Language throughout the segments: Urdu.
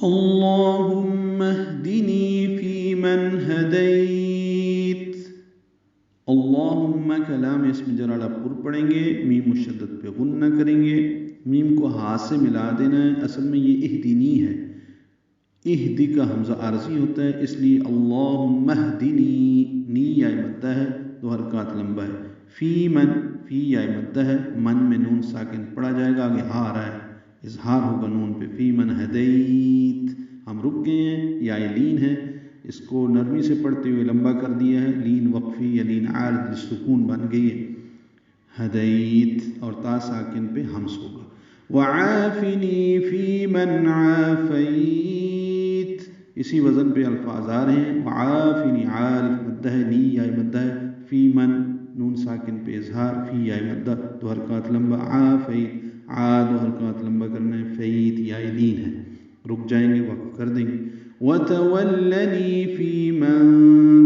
اللهم اهدني فيمن هديت. اللہم کلام اس میں جرالہ پر پڑھیں گے، میم مشدد پہ غنہ کریں گے، میم کو ہاتھ سے ملا دینا ہے. اصل میں یہ اہدنی ہے، اہدی کا حمزہ عارضی ہوتا ہے، اس لیے اللہم اہدنی، نی یا مدہ ہے، دو حرکات لمبا ہے. فی من، فی یا مدہ ہے، من میں نون ساکن پڑھا جائے گا، آگے ہا رہا ہے، اظہار ہوگا نون پہ. فی من ہدیت، ہم رک گئے ہیں، یا لین ہے، اس کو نرمی سے پڑھتے ہوئے لمبا کر دیا ہے، لین وقفی یا لین عارض سکون بن گئی ہے. ہدیت اور تا ساکن پہ ہمس ہوگا. وعافنی فی من عافیت، اسی وزن پہ الفاظ آ رہے ہیں. وعافنی، عارف مدہ ہے، نی یا مدہ ہے، فی من نون ساکن پہ اظہار، فی یا مدہ، دو حرکات لمبا. عافیت، دو حرکات لمبا کرنا ہے، فیت یا لین ہے، رک جائیں گے، وقف کر دیں گے. وَتَوَلَّنِي فِي مَن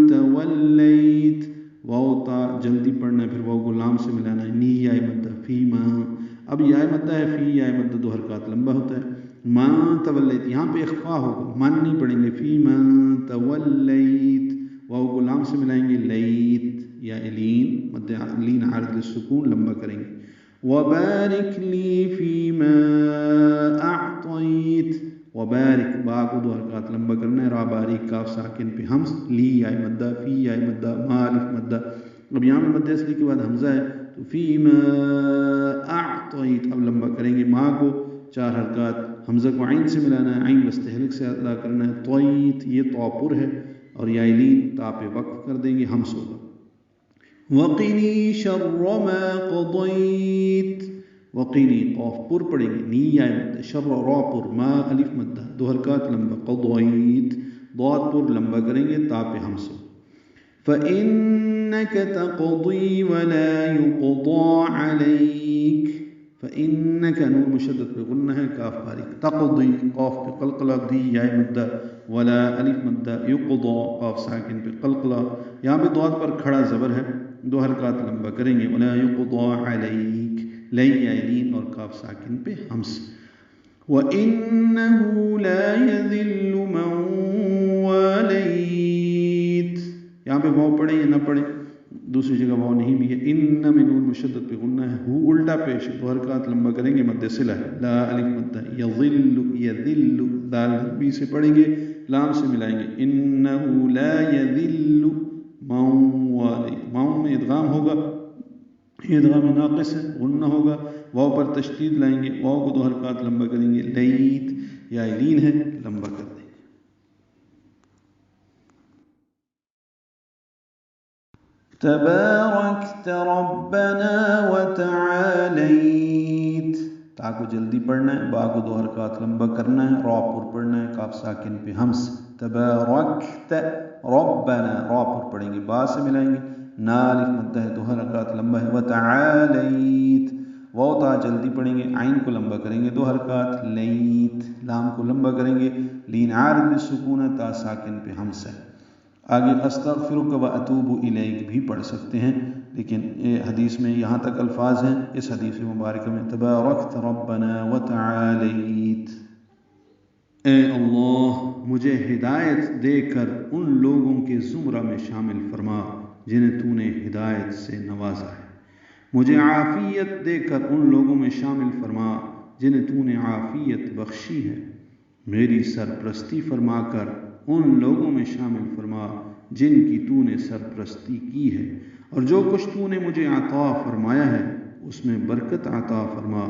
تَوَلَّيْتَ، واو تا جلدی پڑھنا ہے، پھر واو کو لام سے ملانا ہے، نی یا مدہ، فی ماں، اب یا مدہ ہے، فی یا مدہ دو حرکات لمبا ہوتا ہے. ماں تولیت، یہاں پہ اخفا ہوگا، من نہیں پڑھیں گے. فی ماں تولیت، واو کو لام سے ملائیں گے، لیت یا لین مدہ، لین عارض السکون لمبا کریں گے. وبارک لی فیما اعطیت، وبارک، با کو دو حرکات لمبا کرنا ہے، را باریک کاف ساکن پہ ہمس، لی یا مدہ، فی یا مدہ، ما الف مدہ. اب یہاں میں مدہ اصلی کے بعد حمزہ ہے تو فیما اعطیت، اب لمبا کریں گے. ما کو چار حرکات، حمزہ کو عین سے ملانا ہے، عین وسط حلق سے ادا کرنا ہے. طیت، یہ طاپر ہے، اور یا لین تا پہ وقف کر دیں گے، ہمس ہوگا. وقنی شر ما قضیت، وقینی قاف پر پڑھیں گے، نی یا مدہ، شر را پر، ما الف مدہ، دو حرکات لمبا. قضیت، ضاد پر لمبا کریں گے، تا پہ ہمس. فَإِنَّكَ تَقْضِي وَلَا يُقْضَى عَلَيْكَ، فَإِنَّكَ نون مشدد پہ غنہ ہے، کاف باریک. تقضی، قاف پہ قلقلہ، دی یا مدہ، ولا الف مدہ، یقضى قاف ساکن پہ قلقلہ، یہاں پہ ضاد پر کھڑا زبر ہے، دو حرکات لمبا کریں گے. ولا يقضى علیک، لی یا لین اور کاف ساکن پہ ہمس. وَإِنَّهُ لَا يَذِلُّ مَن وَالَيْتَ، یہاں پہ واو پڑھیں یا نہ پڑھیں، دوسری جگہ واو نہیں بھی ہے. ان میں نون مشدد پہ غنہ ہے، ہو الٹا پیش، دو حرکات لمبا کریں گے، مد صلہ ہے، لا الف مدہ. یظل، یذل، دال بھی سے پڑھیں گے، لام سے ملائیں گے. انه لا یذل من والیت، ماؤں میں ادغام ہوگا، یہ ادغام ناقص ہے، غنہ ہوگا، واو پر تشدید لائیں گے، واو کو دو حرکات لمبا کریں گے. لیت یا لین ہے، لمبا کر دیں گے. تبارکت ربنا وتعالیت، تا کو جلدی پڑھنا ہے، با کو دو حرکات لمبا کرنا ہے، را پر پڑھنا ہے، کاف ساکن پہ ہمس. تبارکت ربنا، را پر پڑھیں گے، با سے ملائیں گے، نا الف مدہ ہے، دو حرکات لمبا ہے. وتعالیت، واو تا جلدی پڑھیں گے، عین کو لمبا کریں گے، دو حرکات. لیت، لام کو لمبا کریں گے، لین عارض بالسکون ہے، تا ساکن پہ ہمس ہے. آگے استغفرک و اتوب الیک بھی پڑھ سکتے ہیں، لیکن یہ حدیث میں یہاں تک الفاظ ہیں. اس حدیث مبارکہ میں تبارکت ربنا وتعالیت، اے اللہ مجھے ہدایت دے کر ان لوگوں کے زمرہ میں شامل فرما جنہیں تو نے ہدایت سے نوازا ہے. مجھے عافیت دے کر ان لوگوں میں شامل فرما جنہیں تو نے عافیت بخشی ہے. میری سرپرستی فرما کر ان لوگوں میں شامل فرما جن کی تو نے سرپرستی کی ہے، اور جو کچھ تو نے مجھے عطا فرمایا ہے اس میں برکت عطا فرما،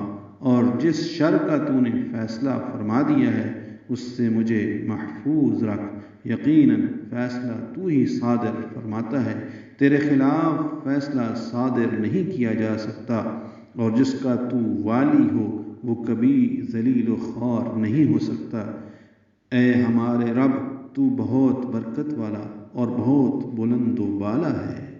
اور جس شر کا تو نے فیصلہ فرما دیا ہے اس سے مجھے محفوظ رکھ. یقیناً فیصلہ تو ہی صادر فرماتا ہے، تیرے خلاف فیصلہ صادر نہیں کیا جا سکتا، اور جس کا تو والی ہو وہ کبھی ذلیل و خوار نہیں ہو سکتا. اے ہمارے رب، تو بہت برکت والا اور بہت بلند و بالا ہے.